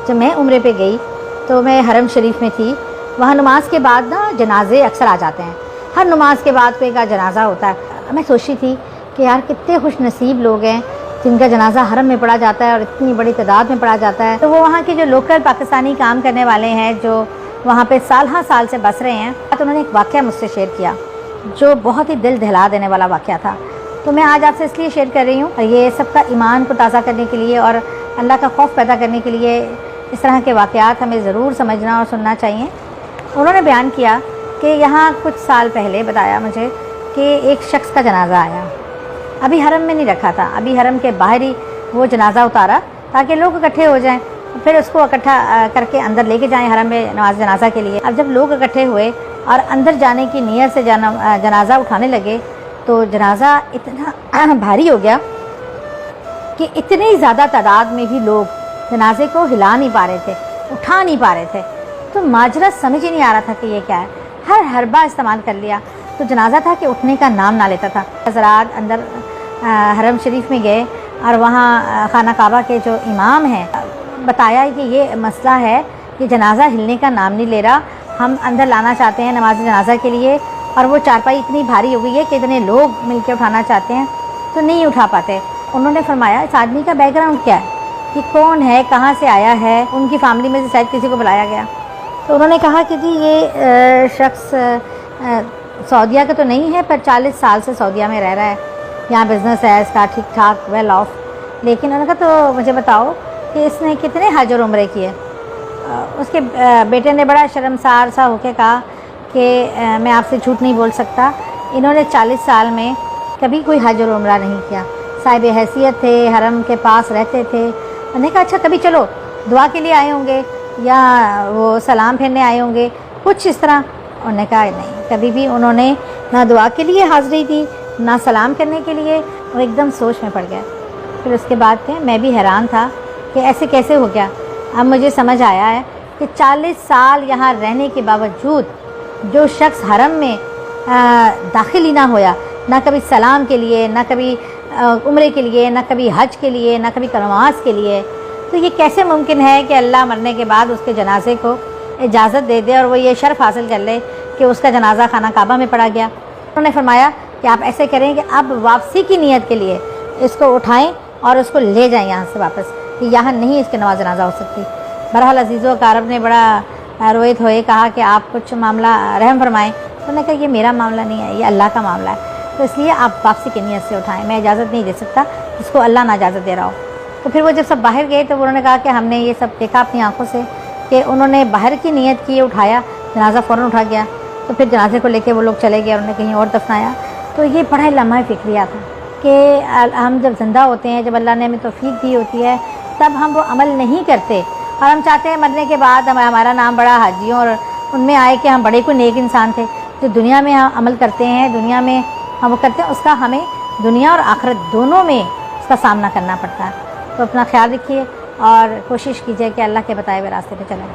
جب میں عمرے پہ گئی تو میں حرم شریف میں تھی. وہاں نماز کے بعد نا جنازے اکثر آ جاتے ہیں. ہر نماز کے بعد کوئی کا جنازہ ہوتا ہے. میں سوچی تھی کہ یار کتنے خوش نصیب لوگ ہیں جن کا جنازہ حرم میں پڑھا جاتا ہے اور اتنی بڑی تعداد میں پڑھا جاتا ہے. تو وہ وہاں کے جو لوکل پاکستانی کام کرنے والے ہیں جو وہاں پہ سال ہر سال سے بس رہے ہیں, تو انہوں نے ایک واقعہ مجھ سے شیئر کیا جو بہت ہی دل دہلا دینے والا واقعہ تھا. تو میں آج آپ سے اس لیے شیئر کر رہی ہوں, اور یہ سب کا ایمان کو تازہ کرنے کے لیے اور اللہ کا خوف پیدا کرنے کے لیے اس طرح کے واقعات ہمیں ضرور سمجھنا اور سننا چاہیے. انہوں نے بیان کیا کہ یہاں کچھ سال پہلے بتایا مجھے کہ ایک شخص کا جنازہ آیا. ابھی حرم میں نہیں رکھا تھا, ابھی حرم کے باہر ہی وہ جنازہ اتارا تاکہ لوگ اکٹھے ہو جائیں, پھر اس کو اکٹھا کر کے اندر لے کے جائیں حرم میں نماز جنازہ کے لیے. اب جب لوگ اکٹھے ہوئے اور اندر جانے کی نیت سے جنازہ اٹھانے لگے تو جنازہ اتنا بھاری ہو گیا کہ اتنی زیادہ تعداد میں بھی لوگ جنازے کو ہلا نہیں پا رہے تھے, اٹھا نہیں پا رہے تھے. تو ماجرا سمجھ ہی نہیں آ رہا تھا کہ یہ کیا ہے. ہر حربہ استعمال کر لیا. تو جنازہ تھا کہ اٹھنے کا نام نہ لیتا تھا. حضرات اندر حرم شریف میں گئے اور وہاں خانہ کعبہ کے جو امام ہیں بتایا کہ یہ مسئلہ ہے کہ جنازہ ہلنے کا نام نہیں لے رہا, ہم اندر لانا چاہتے ہیں نماز جنازہ کے لیے, اور وہ چارپائی اتنی بھاری ہو گئی ہے کہ اتنے لوگ مل کے اٹھانا چاہتے ہیں تو نہیں اٹھا پاتے. انہوں نے فرمایا اس آدمی کا بیک گراؤنڈ کیا ہے, کہ کون ہے, کہاں سے آیا ہے. ان کی فیملی میں سے شاید کسی کو بلایا گیا. تو انہوں نے کہا کہ جی یہ شخص سعودیہ کا تو نہیں ہے, پر 40 سال سے سعودیہ میں رہ رہا ہے, یہاں بزنس ہے اس کا ٹھیک ٹھاک ویل آف. لیکن انہوں نے کہا تو مجھے بتاؤ کہ اس نے کتنے حج اور عمرے کیے. اس کے بیٹے نے بڑا شرمسار سا ہو کے کہا کہ میں آپ سے جھوٹ نہیں بول سکتا, انہوں نے 40 سال میں کبھی کوئی حج اور عمرہ نہیں کیا. صاحب حیثیت تھے, حرم کے پاس رہتے تھے. انہوں نے کہا اچھا کبھی چلو دعا کے لیے آئے ہوں گے یا وہ سلام پھیرنے آئے ہوں گے کچھ اس طرح. انہوں نے کہا نہیں, کبھی بھی انہوں نے نہ دعا کے لیے حاضری دی نہ سلام کرنے کے لیے. وہ ایک دم سوچ میں پڑ گیا. پھر اس کے بعد میں بھی حیران تھا کہ ایسے کیسے ہو گیا. اب مجھے سمجھ آیا ہے کہ 40 سال یہاں رہنے کے باوجود جو شخص حرم میں داخل ہی نہ ہویا, نہ کبھی سلام کے لیے, نہ کبھی عمرے کے لیے, نہ کبھی حج کے لیے, نہ کبھی نماز کے لیے, تو یہ کیسے ممکن ہے کہ اللہ مرنے کے بعد اس کے جنازے کو اجازت دے دے اور وہ یہ شرف حاصل کر لے کہ اس کا جنازہ خانہ کعبہ میں پڑھا گیا. انہوں نے فرمایا کہ آپ ایسے کریں کہ اب واپسی کی نیت کے لیے اس کو اٹھائیں اور اس کو لے جائیں یہاں سے واپس, کہ یہاں نہیں اس کے نماز جنازہ ہو سکتی. بہرحال عزیز و اقارب نے بڑا رویت ہوئے کہا کہ آپ کچھ معاملہ رحم فرمائیں. انہوں نے کہا یہ میرا معاملہ نہیں ہے, یہ اللہ کا معاملہ ہے, تو اس لیے آپ واپسی کی نیت سے اٹھائیں, میں اجازت نہیں دے سکتا جس کو اللہ نہ اجازت دے رہا ہو. تو پھر وہ جب سب باہر گئے تو انہوں نے کہا کہ ہم نے یہ سب دیکھا اپنی آنکھوں سے کہ انہوں نے باہر کی نیت کی, اٹھایا, جنازہ فوراً اٹھا گیا. تو پھر جنازے کو لے کے وہ لوگ چلے گئے, انہوں نے کہیں اور دفنایا. تو یہ بڑا لمحہ فکریہ تھا کہ ہم جب زندہ ہوتے ہیں, جب اللہ نے ہمیں توفیق دی ہوتی ہے, تب ہم وہ عمل نہیں کرتے, اور ہم چاہتے ہیں مرنے کے بعد ہمارا نام بڑا حاجیوں اور ان میں آئے کہ ہم بڑے کوئی نیک انسان تھے. جو دنیا میں ہم عمل کرتے ہیں, دنیا میں ہم وہ کرتے ہیں, اس کا ہمیں دنیا اور آخرت دونوں میں اس کا سامنا کرنا پڑتا ہے. تو اپنا خیال رکھیے اور کوشش کیجیے کہ اللہ کے بتائے ہوئے راستے پہ چلیں.